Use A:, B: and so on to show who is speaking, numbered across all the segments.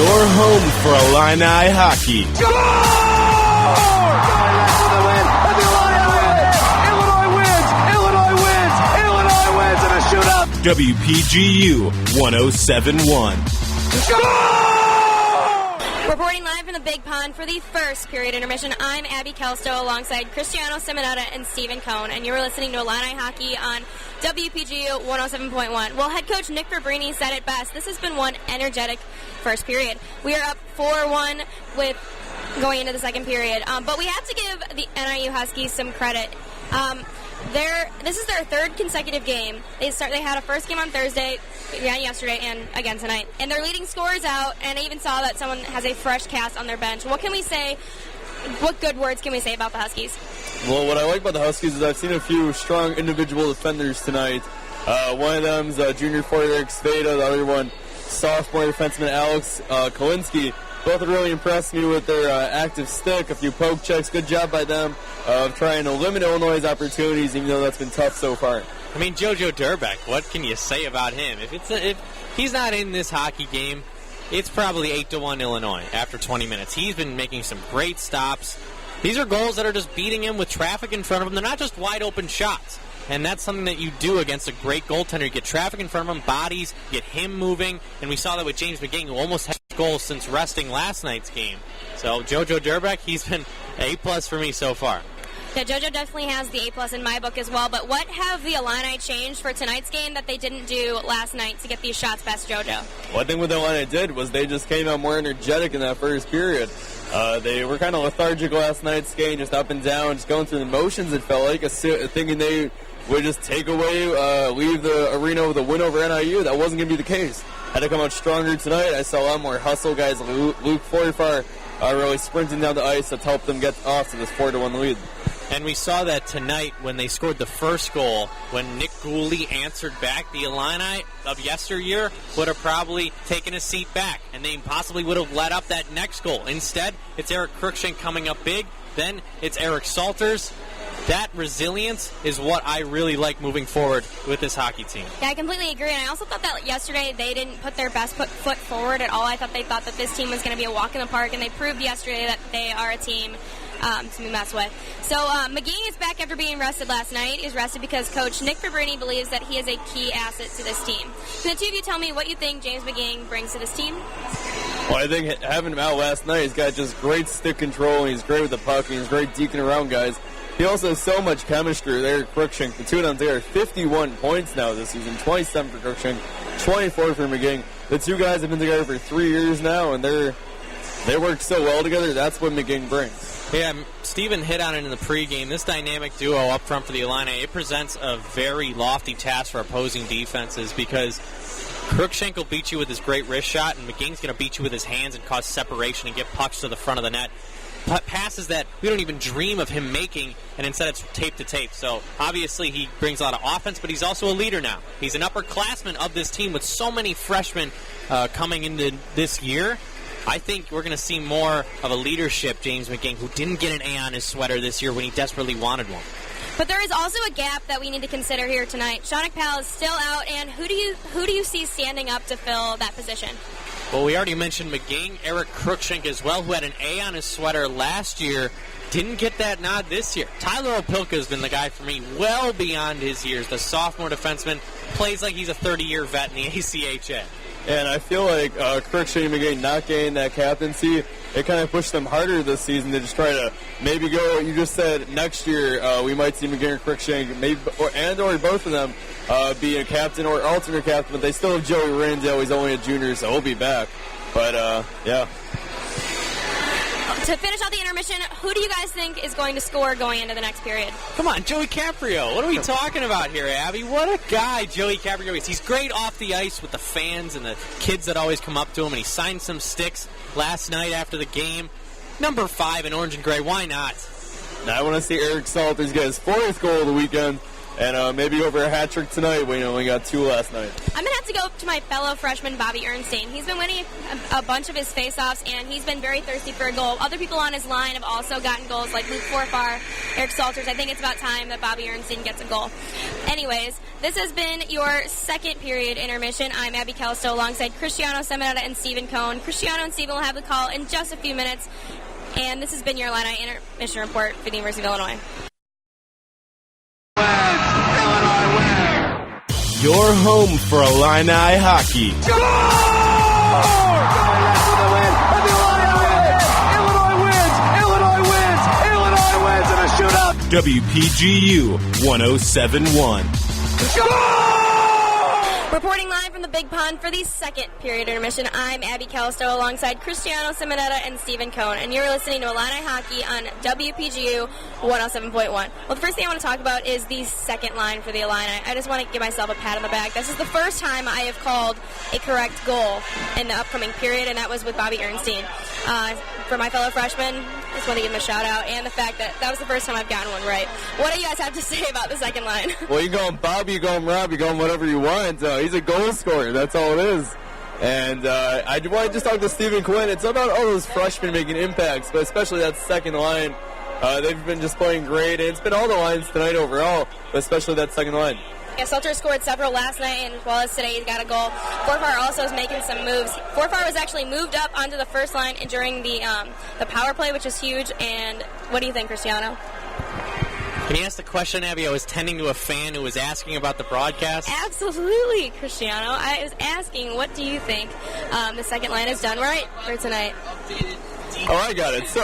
A: Your home for Illini hockey. WPGU 107.1.
B: Reporting live from the Big Pond for the first period intermission, I'm Abby Kelsto alongside Cristiano Simonetta and Stephen Cohn, and you're listening to Illini Hockey on WPGU 107.1. Well, head coach Nick Fabrini said it best. This has been one energetic first period. We are up 4-1 with going into the second period, but we have to give the NIU Huskies some credit. This is their third consecutive game. They had a first game on Thursday, yesterday, and again tonight. And their leading scorers out, and I even saw that someone has a fresh cast on their bench. What can we say? What good words can we say about the Huskies?
C: Well, what I like about the Huskies is I've seen a few strong individual defenders tonight. One of them's junior forward Eric Sveda, the other one sophomore defenseman Alex Kolinski. Both really impressed me with their active stick, a few poke checks. Good job by them of trying to limit Illinois' opportunities, even though that's been tough so far.
D: I mean, JoJo Durbeck, what can you say about him? If he's not in this hockey game, it's probably 8-1 Illinois after 20 minutes. He's been making some great stops. These are goals that are just beating him with traffic in front of him. They're not just wide open shots. And that's something that you do against a great goaltender. You get traffic in front of him, bodies, get him moving. And we saw that with James McGing, who almost had goals since resting last night's game. So JoJo Durbeck, he's been A+ for me so far.
B: Yeah, JoJo definitely has the A+ in my book as well. But what have the Illini changed for tonight's game that they didn't do last night to get these shots past JoJo?
C: One thing what the Illini did was they just came out more energetic in that first period. They were kind of lethargic last night's game, just up and down, just going through the motions, it felt like, thinking they would just take away, leave the arena with a win over NIU. That wasn't going to be the case. Had to come out stronger tonight. I saw a lot more hustle guys. Luke Forfar really sprinting down the ice to help them get off to this 4-1 lead.
D: And we saw that tonight when they scored the first goal, when Nick Gooley answered back. The Illini of yesteryear would have probably taken a seat back, and they possibly would have let up that next goal. Instead, it's Eric Cruikshank coming up big. Then it's Eric Salters. That resilience is what I really like moving forward with this hockey team.
B: Yeah, I completely agree. And I also thought that yesterday they didn't put their best foot forward at all. I thought they thought that this team was going to be a walk in the park, and they proved yesterday that they are a team to be messed with. So McGee is back after being rested last night. He's rested because Coach Nick Fabrini believes that he is a key asset to this team. Can the two of you tell me what you think James McGee brings to this team?
C: Well, I think having him out last night, he's got just great stick control, and he's great with the puck, and he's great deking around guys. He also has so much chemistry there. Cruikshank, the two of them together, 51 points now this season, 27 for Cruikshank, 24 for McGing. The two guys have been together for 3 years now, and they work so well together. That's what McGing brings.
D: Yeah, Stephen hit on it in the pregame. This dynamic duo up front for the Illini, it presents a very lofty task for opposing defenses because Cruikshank will beat you with his great wrist shot, and McGing's going to beat you with his hands and cause separation and get pucks to the front of the net. Passes that we don't even dream of him making, and instead it's tape to tape. So obviously he brings a lot of offense, but he's also a leader now. He's an upperclassman of this team with so many freshmen coming into this year. I think we're going to see more of a leadership James McGing, who didn't get an A on his sweater this year when he desperately wanted one.
B: But there is also a gap that we need to consider here tonight. Shaunak Pal is still out, and who do you see standing up to fill that position?
D: Well, we already mentioned McGing, Eric Cruikshank as well, who had an A on his sweater last year. Didn't get that nod this year. Tyler Opilka has been the guy for me well beyond his years. The sophomore defenseman plays like he's a 30-year vet in the ACHA.
C: And I feel like Cruikshank and McGing not getting that captaincy, it kind of pushed them harder this season to just try to maybe go, you just said, next year we might see McGing or Cruikshank, maybe, or both of them be a captain or alternate captain, but they still have Joey Randall. He's only a junior, so he'll be back. But, yeah.
B: To finish out the intermission, who do you guys think is going to score going into the next period?
D: Come on, Joey Caprio. What are we talking about here, Abby? What a guy Joey Caprio is. He's great off the ice with the fans and the kids that always come up to him, and he signed some sticks last night after the game. Number 5 in orange and gray. Why not?
C: Now I want to see Eric Salters get his 4th goal of the weekend. and maybe over a hat trick tonight. We only got 2 last night.
B: I'm going to have to go to my fellow freshman, Bobby Ernstein. He's been winning a bunch of his faceoffs, and he's been very thirsty for a goal. Other people on his line have also gotten goals, like Luke Forfar, Eric Salters. I think it's about time that Bobby Ernstein gets a goal. Anyways, this has been your second period intermission. I'm Abby Kelsto alongside Cristiano Semineta and Stephen Cohn. Cristiano and Stephen will have the call in just a few minutes. And this has been your Illini Intermission Report for the University of Illinois.
A: Your home for Illini hockey. WPGU 107.1.
B: Reporting live from the Big Pond for the second period intermission, I'm Abby Callisto alongside Cristiano Simonetta and Stephen Cohn, and you're listening to Illini Hockey on WPGU 107.1. Well, the first thing I want to talk about is the second line for the Illini. I just want to give myself a pat on the back. This is the first time I have called a correct goal in the upcoming period, and that was with Bobby Ernstein. For my fellow freshmen, I just want to give him a shout out, and the fact that that was the first time I've gotten one right. What do you guys have to say about the second line?
C: Well, you're going Bobby, you're going Rob, you're going whatever you want. He's a goal scorer. That's all it is. And I want to just talk to Stephen Quinn. It's about all those freshmen making impacts, but especially that second line. They've been just playing great, and it's been all the lines tonight overall, but especially that second line.
B: Yeah, Salter scored several last night, and as well as today, he's got a goal. Forfar also is making some moves. Forfar was actually moved up onto the first line during the power play, which is huge. And what do you think, Cristiano?
D: Can you ask the question, Abby? I was tending to a fan who was asking about the broadcast.
B: Absolutely, Cristiano. I was asking, what do you think the second line has done right for tonight?
C: Oh, I got it. So,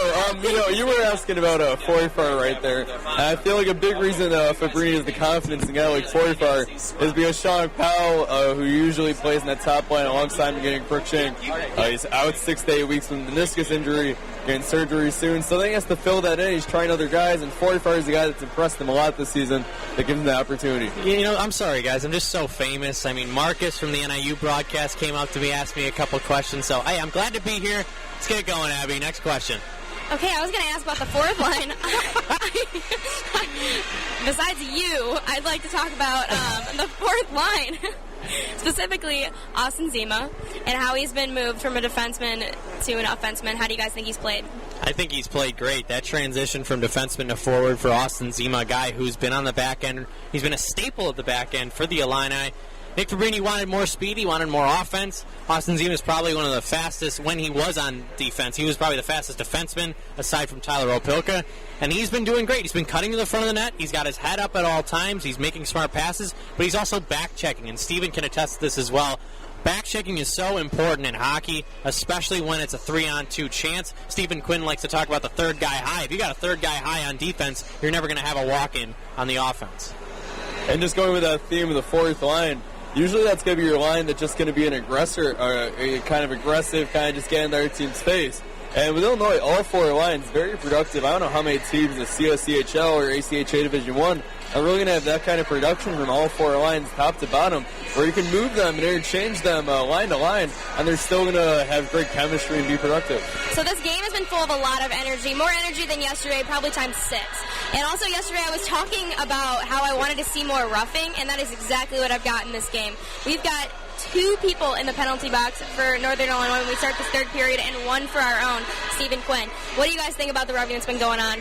C: you were asking about Forfar right there. And I feel like a big reason Fabrini has the confidence in a guy like Forfar is because Sean Powell, who usually plays in that top line alongside him getting Crookshank, he's out 6 to 8 weeks from meniscus injury, getting surgery soon. So I think he has to fill that in. He's trying other guys, and Forfar is the guy that's impressed him a lot this season that gives him the opportunity.
D: You know, I'm sorry, guys. I'm just so famous. I mean, Marcus from the NIU broadcast came up to me, asked me a couple questions. So, hey, I'm glad to be here. Let's get it going, Abby. Next question.
B: Okay, I was going to ask about the fourth line. Besides you, I'd like to talk about the fourth line, specifically Austin Zima, and how he's been moved from a defenseman to an offenseman. How do you guys think he's played?
D: I think he's played great. That transition from defenseman to forward for Austin Zima, a guy who's been on the back end. He's been a staple of the back end for the Illini. Nick Fabrini wanted more speed. He wanted more offense. Austin Zima is probably one of the fastest when he was on defense. He was probably the fastest defenseman aside from Tyler Opilka. And he's been doing great. He's been cutting to the front of the net. He's got his head up at all times. He's making smart passes. But he's also back-checking. And Steven can attest to this as well. Back-checking is so important in hockey, especially when it's a 3-on-2 chance. Stephen Quinn likes to talk about the third guy high. If you got a third guy high on defense, you're never going to have a walk-in on the offense.
C: And just going with that theme of the fourth line, usually that's going to be your line that's just going to be an aggressor, or a kind of aggressive, kind of just get in the other team's face. And with Illinois, all four lines, very productive. I don't know how many teams in the COCHL or ACHA Division I are really going to have that kind of production from all four lines, top to bottom, where you can move them and interchange them line to line, and they're still going to have great chemistry and be productive.
B: So this game has been full of a lot of energy, more energy than yesterday, probably times 6. And also yesterday I was talking about how I wanted to see more roughing, and that is exactly what I've got in this game. We've got 2 people in the penalty box for Northern Illinois when we start this third period, and 1 for our own, Stephen Quinn. What do you guys think about the roughing that's been going on?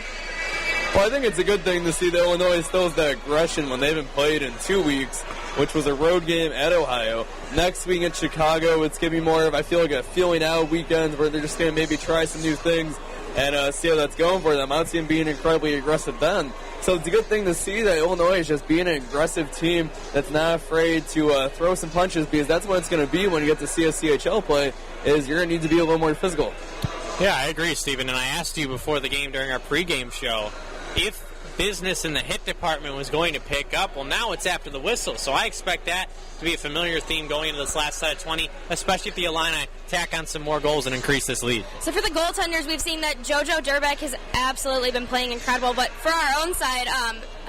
C: Well, I think it's a good thing to see that Illinois still has that aggression when they haven't played in 2 weeks, which was a road game at Ohio. Next week at Chicago, it's going to be more of, I feel like, a feeling out weekend where they're just going to maybe try some new things and see how that's going for them. I don't see them being incredibly aggressive then. So it's a good thing to see that Illinois is just being an aggressive team that's not afraid to throw some punches, because that's what it's going to be when you get to CSCHL play, is you're going to need to be a little more physical.
D: Yeah, I agree, Stephen. And I asked you before the game during our pregame show if business in the hit department was going to pick up. Well, now it's after the whistle, so I expect that to be a familiar theme going into this last set of 20, especially if the Illini tack on some more goals and increase this lead.
B: So for the goaltenders, we've seen that JoJo Durbeck has absolutely been playing incredible, but for our own side,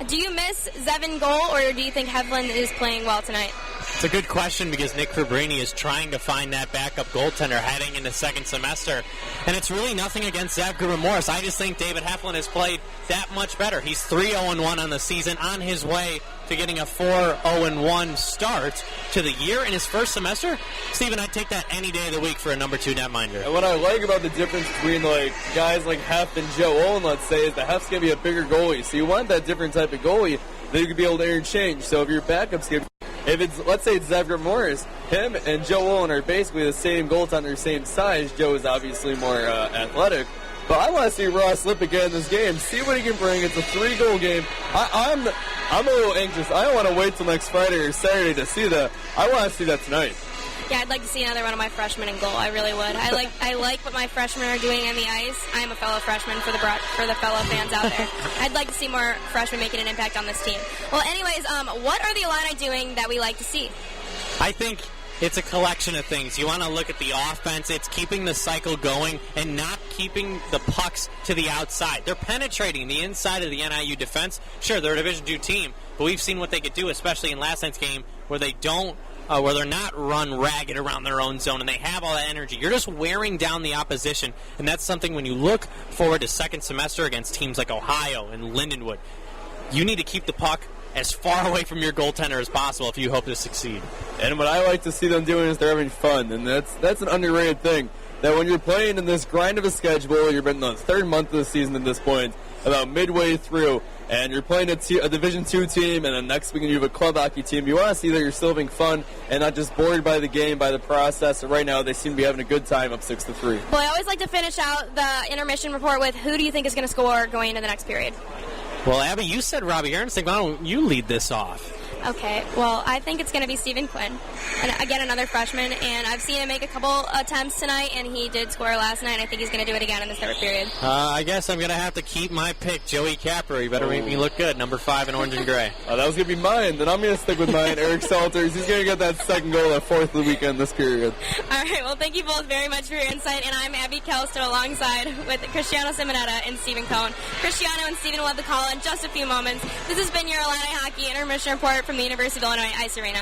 B: do you miss Zevin goal, or do you think Heflin is playing well tonight?
D: It's a good question because Nick Fabrini is trying to find that backup goaltender heading into second semester. And it's really nothing against Zach Morris. I just think David Heflin has played that much better. He's 3-0-1 on the season, on his way to getting a 4-0-1 start to the year in his first semester. Steven, I'd take that any day of the week for a number 2 netminder.
C: And what I like about the difference between like guys like Hef and Joe Owen, let's say, is that Hef's going to be a bigger goalie. So you want that different type of goalie that you could be able to interchange. So if your backup's going to if it's, let's say it's Zach Morris, him and Joe Owen are basically the same goaltender, same size. Joe is obviously more athletic. But I want to see Ross Lippitt get in this game, see what he can bring. It's a 3-goal game. I'm a little anxious. I don't want to wait till next Friday or Saturday to see that. I want to see that tonight.
B: Yeah, I'd like to see another one of my freshmen in goal. I really would. I like what my freshmen are doing on the ice. I'm a fellow freshman for the fellow fans out there. I'd like to see more freshmen making an impact on this team. Well, anyways, what are the Illini doing that we like to see?
D: I think it's a collection of things. You want to look at the offense. It's keeping the cycle going and not keeping the pucks to the outside. They're penetrating the inside of the NIU defense. Sure, they're a Division II team, but we've seen what they could do, especially in last night's game, where they don't where they're not run ragged around their own zone and they have all that energy. You're just wearing down the opposition, and that's something when you look forward to second semester against teams like Ohio and Lindenwood, you need to keep the puck as far away from your goaltender as possible if you hope to succeed.
C: And what I like to see them doing is they're having fun, and that's an underrated thing. That when you're playing in this grind of a schedule, you're in the third month of the season at this point, about midway through, and you're playing a Division II team, and then next week you have a club hockey team. You want to see that you're still having fun and not just bored by the game, by the process. And right now, they seem to be having a good time up 6-3.
B: Well, I always like to finish out the intermission report with who do you think is going to score going into the next period?
D: Well, Abby, you said Robbie Ernst. Why don't you lead this off?
B: Okay, well, I think it's going to be Stephen Quinn. And again, another freshman, and I've seen him make a couple attempts tonight, and he did score last night. I think he's going to do it again in the third period.
D: I guess I'm going to have to keep my pick, Joey Capper. You better make me look good, number 5 in orange and gray.
C: That was going to be mine. Then I'm going to stick with mine. Eric Salters, he's going to get that second goal, that 4th of the weekend this period.
B: All right, well, thank you both very much for your insight, and I'm Abby Kelster alongside with Cristiano Simonetta and Stephen Cohn. Cristiano and Stephen will have the call in just a few moments. This has been your Illini Hockey Intermission Report from the University of Illinois Ice Arena.